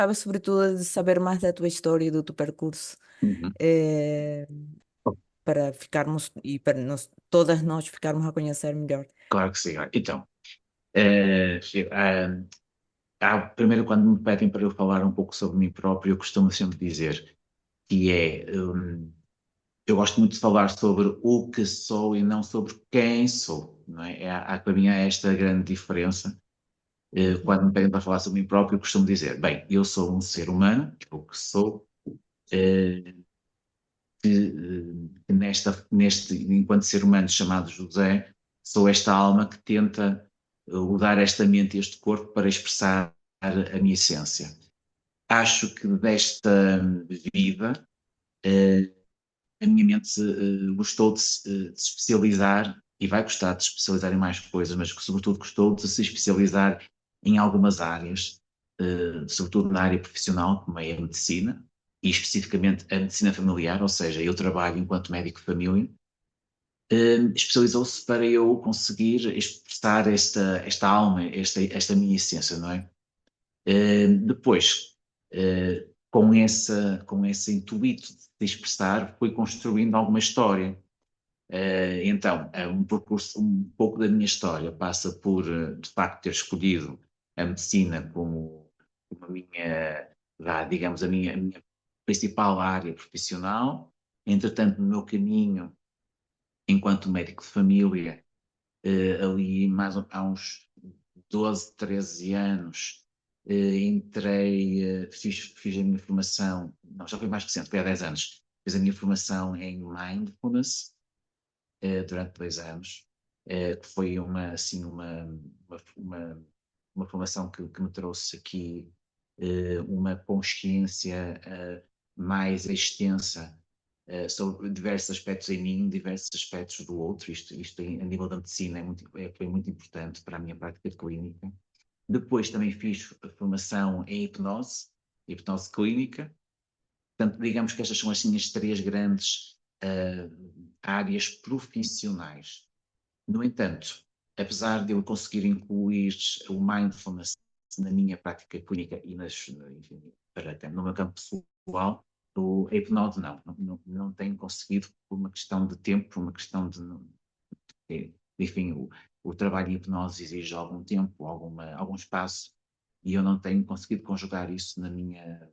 gostava sobretudo de saber mais da tua história e do teu percurso, Uhum. eh, para ficarmos e para todas nós ficarmos a conhecer melhor. Claro que sim. Olha, então, primeiro, quando me pedem para eu falar um pouco sobre mim próprio, eu costumo sempre dizer que eu gosto muito de falar sobre o que sou e não sobre quem sou, não é? Para mim há esta grande diferença. Quando me pedem para falar sobre mim próprio, eu costumo dizer, bem, eu sou um ser humano, que é o que sou, eh, enquanto ser humano chamado José, sou esta alma que tenta usar esta mente e este corpo para expressar a minha essência. Acho que desta vida, eh, a minha mente gostou de se especializar e vai gostar de se especializar em mais coisas, mas que sobretudo gostou de se especializar em algumas áreas, sobretudo na área profissional, como é a medicina, e especificamente a medicina familiar, ou seja, eu trabalho enquanto médico de família. Especializou-se para eu conseguir expressar esta alma, esta minha essência, não é? Depois, com esse intuito de se expressar, fui construindo alguma história. Então, um percurso, um pouco da minha história passa por, de facto, ter escolhido a medicina como a minha, digamos, a minha principal área profissional. Entretanto, no meu caminho, enquanto médico de família, ali há uns 12, 13 anos, fiz a minha formação, não, já foi mais recente, foi há 10 anos, fiz a minha formação em Mindfulness, durante 2 anos, que foi assim, uma, uma formação que me trouxe aqui uma consciência mais extensa sobre diversos aspectos em mim, diversos aspectos do outro. Isto a nível da medicina foi muito importante para a minha prática clínica. Depois também fiz a formação em hipnose clínica. Portanto, digamos que estas são assim, as três grandes áreas profissionais. No entanto, apesar de eu conseguir incluir o mindfulness na minha prática clínica e enfim, no meu campo pessoal, a hipnose não tenho conseguido por uma questão de tempo, por uma questão enfim, o trabalho em hipnose exige algum tempo, algum espaço, e eu não tenho conseguido conjugar isso na minha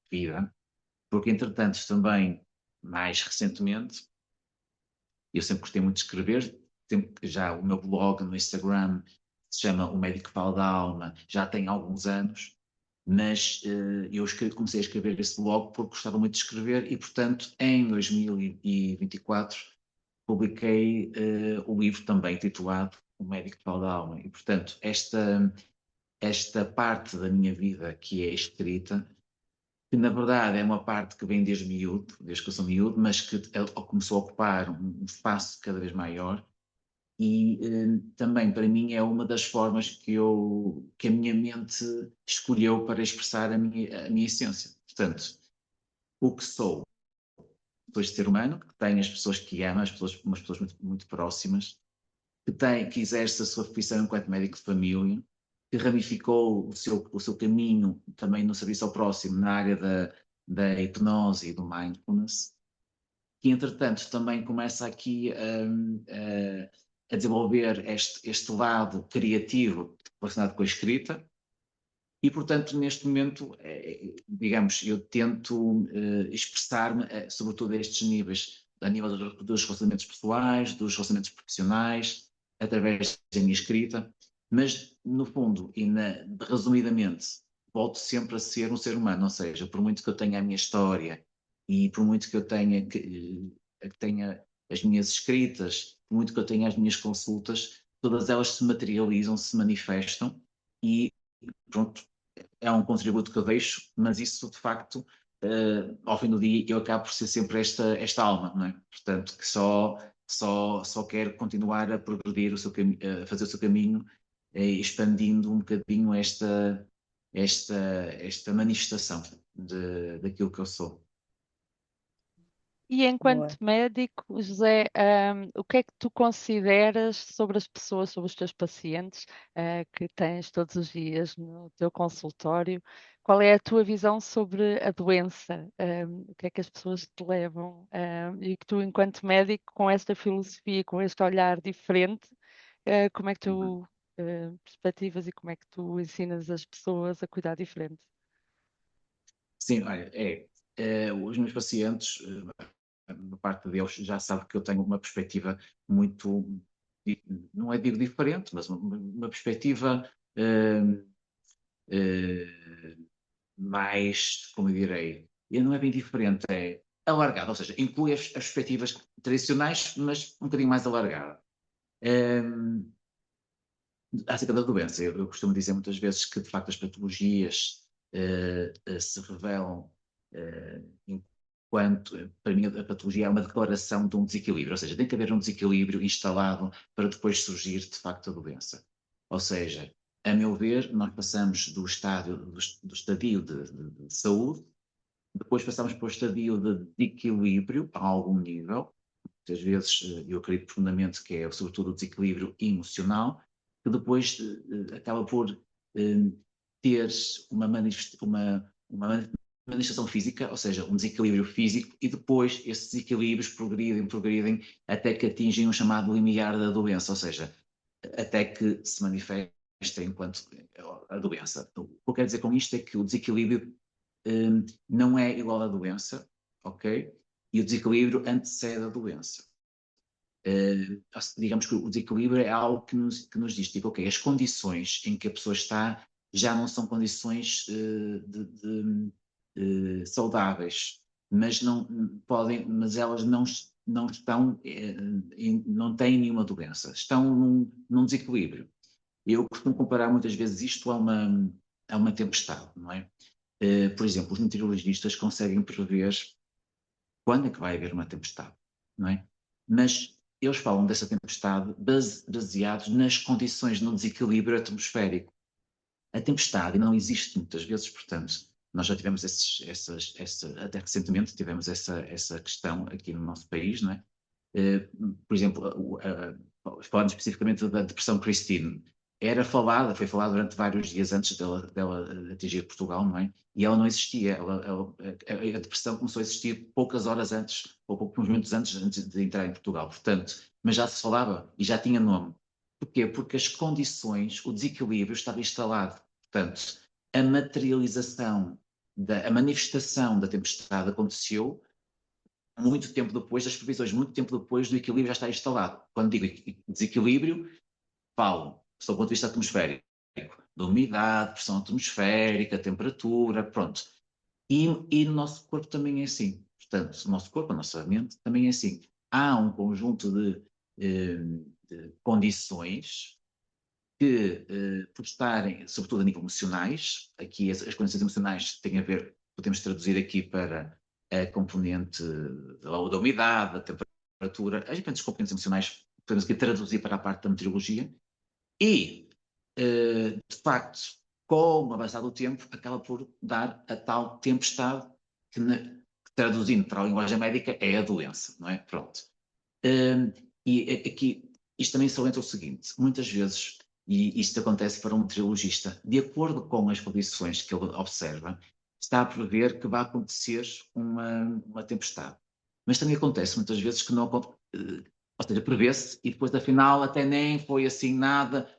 vida, porque entretanto também, mais recentemente, eu sempre gostei muito de escrever, sempre que já o meu blog no Instagram se chama O Médico Fala da Alma, já tem alguns anos, mas eu comecei a escrever esse blog porque gostava muito de escrever e, portanto, em 2024 publiquei o livro também titulado O Médico Fala da Alma. E, portanto, esta parte da minha vida que é escrita, que na verdade é uma parte que vem desde miúdo, desde que eu sou miúdo, mas que começou a ocupar um espaço cada vez maior e também para mim é uma das formas que a minha mente escolheu para expressar a minha essência. Portanto, o que sou, depois de ser humano, que tem as pessoas que ama, umas pessoas muito, muito próximas, que exerce a sua profissão enquanto médico de família, que ramificou o seu caminho também no serviço ao próximo na área da hipnose e do mindfulness, que entretanto também começa aqui a desenvolver este lado criativo relacionado com a escrita e, portanto, neste momento, digamos, eu tento expressar-me sobretudo a estes níveis, a nível dos relacionamentos pessoais, dos relacionamentos profissionais, através da minha escrita, mas, no fundo, resumidamente, volto sempre a ser um ser humano, ou seja, por muito que eu tenha a minha história e por muito que eu tenha as minhas escritas, por muito que eu tenha as minhas consultas, todas elas se materializam, se manifestam e, pronto, é um contributo que eu deixo, mas isso de facto, ao fim do dia, eu acabo por ser sempre esta alma, não é? Portanto, que só quer continuar a progredir a fazer o seu caminho, expandindo um bocadinho esta manifestação daquilo que eu sou. E enquanto Boa. médico, José, o que é que tu consideras sobre as pessoas, sobre os teus pacientes, que tens todos os dias no teu consultório? Qual é a tua visão sobre a doença? O que é que as pessoas te levam? E que tu, enquanto médico, com esta filosofia, com este olhar diferente, como é que tu perspectivas e como é que tu ensinas as pessoas a cuidar diferente? Sim, olha, os meus pacientes, a parte deles já sabe que eu tenho uma perspectiva muito, não é digo diferente, mas uma perspectiva eh, eh, mais, como eu direi, e não é bem diferente, é alargada, ou seja, inclui as perspectivas tradicionais, mas um bocadinho mais alargada. Acerca da doença, eu costumo dizer muitas vezes que, de facto, as patologias se revelam enquanto, para mim, a patologia é uma declaração de um desequilíbrio, ou seja, tem que haver um desequilíbrio instalado para depois surgir, de facto, a doença. Ou seja, a meu ver, nós passamos do estadio de saúde, depois passamos para o estadio de equilíbrio a algum nível, muitas vezes eu acredito profundamente que é sobretudo o desequilíbrio emocional, que depois acaba por ter uma manifestação física, ou seja, um desequilíbrio físico, e depois esses desequilíbrios progridem até que atingem um chamado limiar da doença, ou seja, até que se manifesta enquanto a doença. O que eu quero dizer com isto é que o desequilíbrio não é igual à doença, ok? E o desequilíbrio antecede a doença. Digamos que o desequilíbrio é algo que nos diz, tipo, ok, as condições em que a pessoa está já não são condições saudáveis, mas não podem, mas elas não estão, não têm nenhuma doença, estão num desequilíbrio. Eu costumo comparar muitas vezes isto a uma tempestade, não é? Por exemplo, os meteorologistas conseguem prever quando é que vai haver uma tempestade, não é? Mas eles falam dessa tempestade baseados nas condições, no desequilíbrio atmosférico. A tempestade não existe muitas vezes, portanto, nós já tivemos até recentemente tivemos essa questão aqui no nosso país, não é? Por exemplo, falando especificamente da Depressão Christine, foi falada durante vários dias antes dela atingir Portugal, não é? E ela não existia. A depressão começou a existir poucas horas antes, ou poucos minutos antes de entrar em Portugal. Portanto, mas já se falava e já tinha nome. Porquê? Porque as condições, o desequilíbrio estava instalado. Portanto, a materialização, a manifestação da tempestade aconteceu muito tempo depois das previsões, muito tempo depois do equilíbrio já estar instalado. Quando digo desequilíbrio, falo, do ponto de vista atmosférico, da umidade, pressão atmosférica, temperatura, pronto. E no nosso corpo também é assim. Portanto, o nosso corpo, a nossa mente também é assim. Há um conjunto de condições que, por estarem, sobretudo a nível emocionais, aqui as condições emocionais têm a ver, podemos traduzir aqui para a componente da umidade, da temperatura, as diferentes componentes emocionais, podemos aqui traduzir para a parte da meteorologia, e, de facto, com o avançar do tempo, acaba por dar a tal tempestade que, traduzindo para a linguagem médica, é a doença, não é? Pronto. E aqui, isto também salienta o seguinte, muitas vezes, e isto acontece para um meteorologista, de acordo com as condições que ele observa, está a prever que vai acontecer uma tempestade. Mas também acontece muitas vezes que não acontece, ou seja, prevê-se e depois afinal até nem foi assim nada.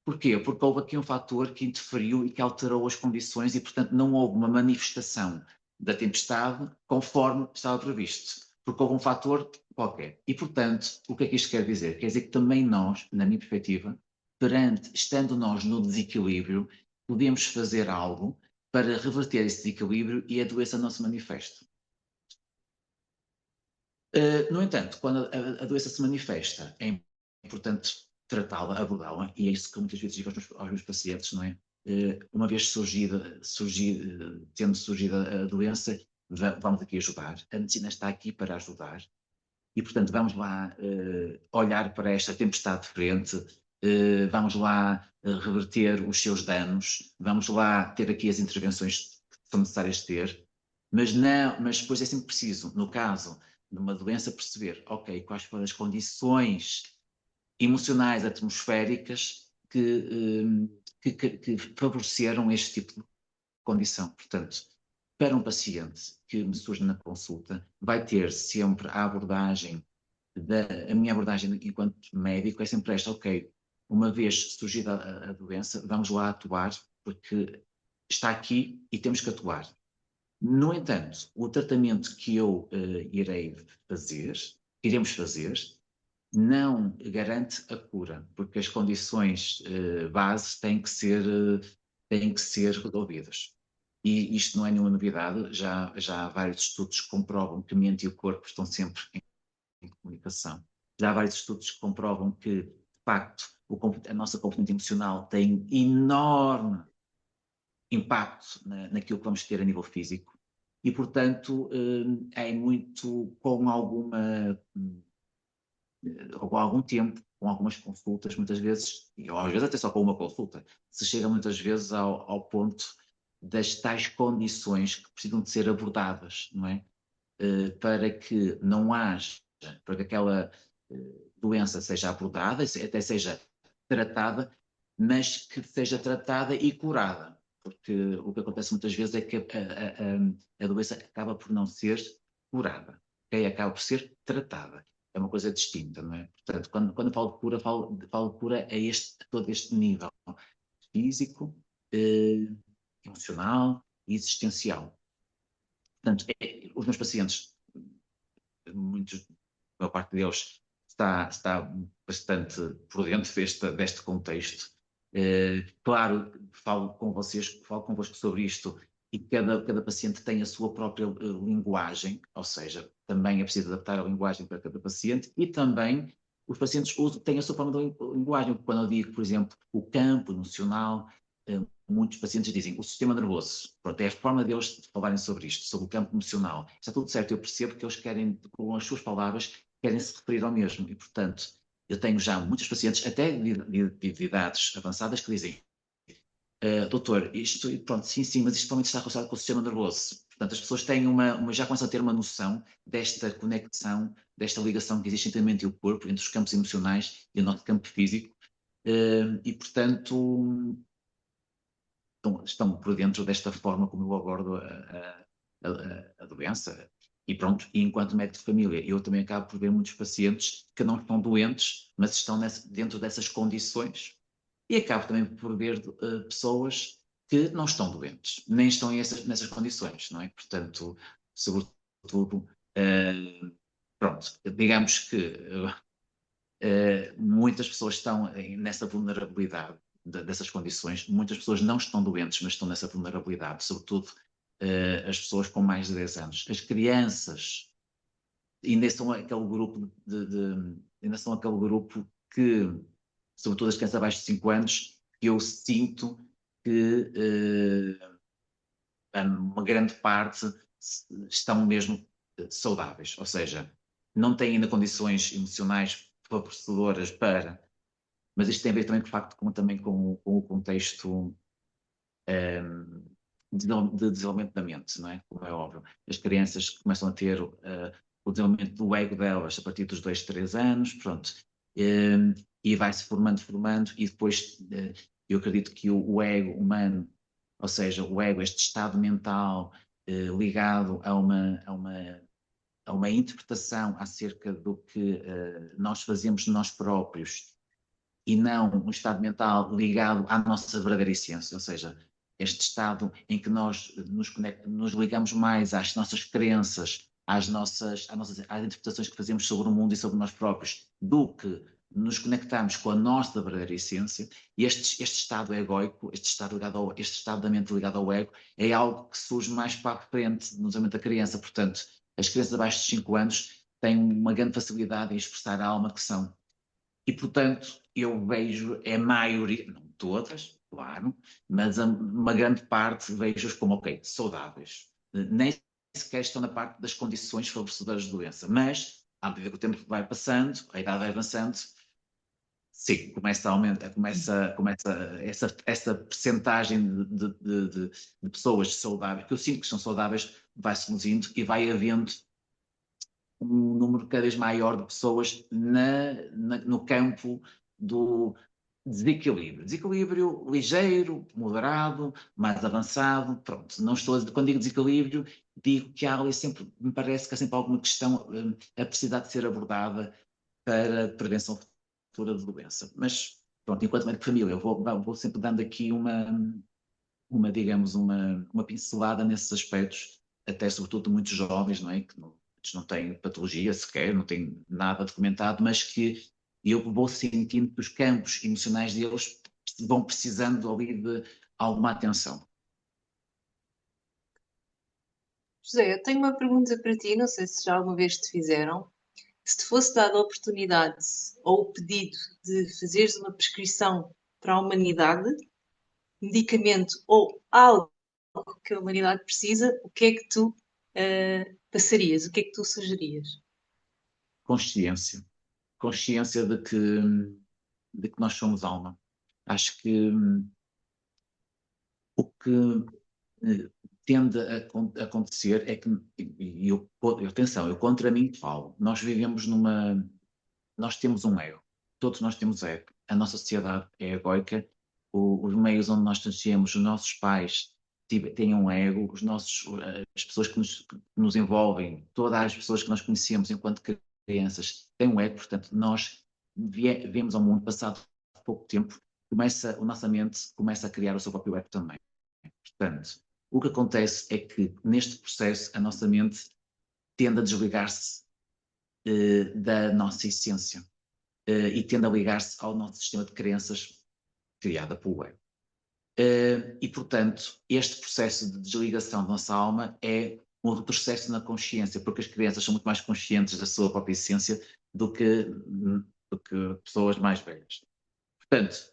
Porquê? Porque houve aqui um fator que interferiu e que alterou as condições e, portanto, não houve uma manifestação da tempestade conforme estava previsto. Porque houve um fator qualquer. E, portanto, o que é que isto quer dizer? Quer dizer que também nós, na minha perspectiva, estando nós no desequilíbrio, podemos fazer algo para reverter esse desequilíbrio e a doença não se manifesta. No entanto, quando a doença se manifesta, é importante tratá-la, abordá-la, e é isso que muitas vezes digo aos meus pacientes, não é? Uma vez tendo surgido a doença, vamos aqui ajudar. A medicina está aqui para ajudar. E, portanto, vamos lá olhar para esta tempestade de frente, vamos lá reverter os seus danos, vamos lá ter aqui as intervenções que são necessárias ter, mas depois é sempre preciso, no caso numa doença, perceber, ok, quais foram as condições emocionais, atmosféricas que favoreceram este tipo de condição. Portanto, para um paciente que me surge na consulta, vai ter sempre a abordagem, a minha abordagem enquanto médico é sempre esta, ok, uma vez surgida a doença, vamos lá atuar, porque está aqui e temos que atuar. No entanto, o tratamento que eu iremos fazer, não garante a cura, porque as condições base têm que ser resolvidas. E isto não é nenhuma novidade, já vários estudos comprovam que a mente e o corpo estão sempre em comunicação. Já há vários estudos que comprovam que, de facto, a nossa componente emocional tem enorme impacto naquilo que vamos ter a nível físico e, portanto, é muito com algum tempo, com algumas consultas, muitas vezes, ou às vezes até só com uma consulta, se chega muitas vezes ao ponto das tais condições que precisam de ser abordadas, não é? Para que não haja, para que aquela doença seja abordada, até seja tratada, mas que seja tratada e curada. Porque o que acontece muitas vezes é que a doença acaba por não ser curada, okay? Acaba por ser tratada. É uma coisa distinta, não é? Portanto, quando falo de cura, falo de cura a todo este nível físico, emocional e existencial. Portanto, os meus pacientes, a maior parte deles está bastante por dentro deste contexto. Claro, falo convosco sobre isto e cada paciente tem a sua própria linguagem, ou seja, também é preciso adaptar a linguagem para cada paciente e também os pacientes têm a sua forma de linguagem. Quando eu digo, por exemplo, o campo emocional, muitos pacientes dizem o sistema nervoso. Pronto, é a forma deles de falarem sobre isto, sobre o campo emocional. Está tudo certo, eu percebo que eles querem, com as suas palavras, querem se referir ao mesmo. E, portanto, eu tenho já muitos pacientes, até de idades avançadas, que dizem doutor, isto, pronto, sim, mas isto provavelmente está relacionado com o sistema nervoso. Portanto, as pessoas têm já começam a ter uma noção desta conexão, desta ligação que existe entre a mente e o corpo, entre os campos emocionais e o nosso campo físico. E, portanto, estão por dentro desta forma como eu abordo a doença. E pronto, e enquanto médico de família, eu também acabo por ver muitos pacientes que não estão doentes, mas estão dentro dessas condições. E acabo também por ver pessoas que não estão doentes, nem estão nessas condições, não é? Portanto, sobretudo, pronto, digamos que muitas pessoas estão nessa vulnerabilidade dessas condições, muitas pessoas não estão doentes, mas estão nessa vulnerabilidade, sobretudo as pessoas com mais de 10 anos. As crianças ainda são aquele grupo ainda são aquele grupo que, sobretudo as crianças abaixo de 5 anos, que eu sinto que uma grande parte estão mesmo saudáveis, ou seja, não têm ainda condições emocionais favorecedoras para, mas isto tem a ver também, de facto, também com o contexto de desenvolvimento da mente, não é? Como é óbvio. As crianças começam a ter o desenvolvimento do ego delas a partir dos 2, 3 anos, pronto, e vai-se formando, e depois eu acredito que o ego humano, ou seja, o ego, este estado mental ligado a uma interpretação acerca do que nós fazemos de nós próprios e não um estado mental ligado à nossa verdadeira essência, ou seja, este estado em que nós nos ligamos mais às nossas crenças, às interpretações que fazemos sobre o mundo e sobre nós próprios, do que nos conectamos com a nossa verdadeira essência. E este estado egoico, este estado da mente ligado ao ego, é algo que surge mais para a frente no desenvolvimento da criança. Portanto, as crianças abaixo de 5 anos têm uma grande facilidade em expressar a alma que são. E, portanto, eu vejo, é a maioria, não todas, claro, mas uma grande parte vejo-os como, ok, saudáveis. Nem sequer estão na parte das condições favorecedoras de doença, mas, à medida que o tempo vai passando, a idade vai avançando, sim, começa a aumentar, começa essa percentagem de pessoas saudáveis, que eu sinto que são saudáveis, vai-se reduzindo e vai havendo um número cada vez maior de pessoas no campo do desequilíbrio. Desequilíbrio ligeiro, moderado, mais avançado, pronto. Não estou quando digo desequilíbrio, digo que há ali sempre, me parece que há sempre alguma questão a precisar de ser abordada para prevenção futura de doença. Mas, pronto, enquanto médico de família, eu vou sempre dando aqui digamos, uma pincelada nesses aspectos, até sobretudo de muitos jovens, não é? Que não têm patologia sequer, não têm nada documentado, mas que eu vou sentindo que os campos emocionais deles vão precisando ali de alguma atenção. José, eu tenho uma pergunta para ti, não sei se já alguma vez te fizeram. Se te fosse dada a oportunidade ou o pedido de fazeres uma prescrição para a humanidade, medicamento ou algo que a humanidade precisa, o que é que tu passarias? O que é que tu sugerias? Consciência. Consciência de que nós somos alma. Acho que o que tende a acontecer é que, atenção, eu contra mim falo, nós temos um ego, todos nós temos ego, a nossa sociedade é egoica, os meios onde nós nascemos, os nossos pais têm um ego, as pessoas que nos envolvem, todas as pessoas que nós conhecemos enquanto crianças têm um ego, portanto nós viemos ao mundo passado pouco tempo, a nossa mente começa a criar o seu próprio ego também. Portanto, o que acontece é que neste processo a nossa mente tende a desligar-se da nossa essência e tende a ligar-se ao nosso sistema de crenças criado pelo ego. E, portanto, este processo de desligação da nossa alma é um retrocesso na consciência, porque as crianças são muito mais conscientes da sua própria essência do que pessoas mais velhas. Portanto,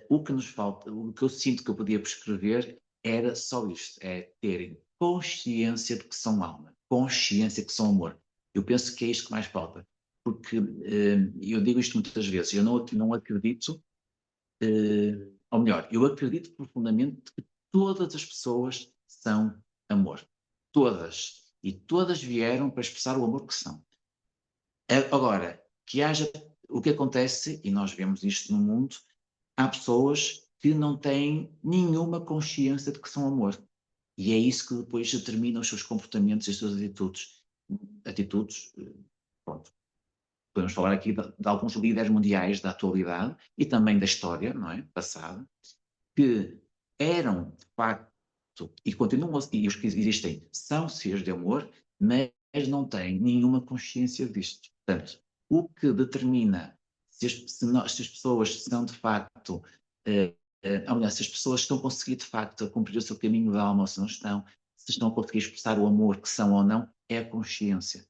o que nos falta, o que eu sinto que eu podia prescrever era só isto, é terem consciência de que são alma, consciência de que são amor. Eu penso que é isto que mais falta, porque eu digo isto muitas vezes, eu não acredito, ou melhor, eu acredito profundamente que todas as pessoas são amor. Todas. E todas vieram para expressar o amor que são. Agora, o que acontece, e nós vemos isto no mundo, há pessoas que não têm nenhuma consciência de que são amor. E é isso que depois determina os seus comportamentos e as suas atitudes. Pronto. Podemos falar aqui de alguns líderes mundiais da atualidade e também da história, não é? Passada, que eram, de facto, e continuam, e os que existem são seres de amor, mas não têm nenhuma consciência disto. Portanto, o que determina se as pessoas são de facto, ou melhor, se as pessoas estão a conseguir de facto a cumprir o seu caminho da alma ou se não estão, se estão a conseguir expressar o amor que são ou não, é a consciência.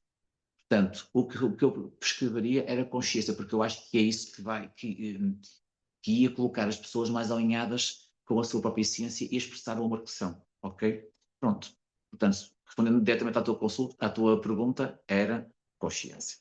Portanto, o que eu prescreveria era consciência, porque eu acho que é isso que ia colocar as pessoas mais alinhadas com a sua própria essência e expressar o amor que são, ok? Pronto. Portanto, respondendo diretamente à tua pergunta, era consciência.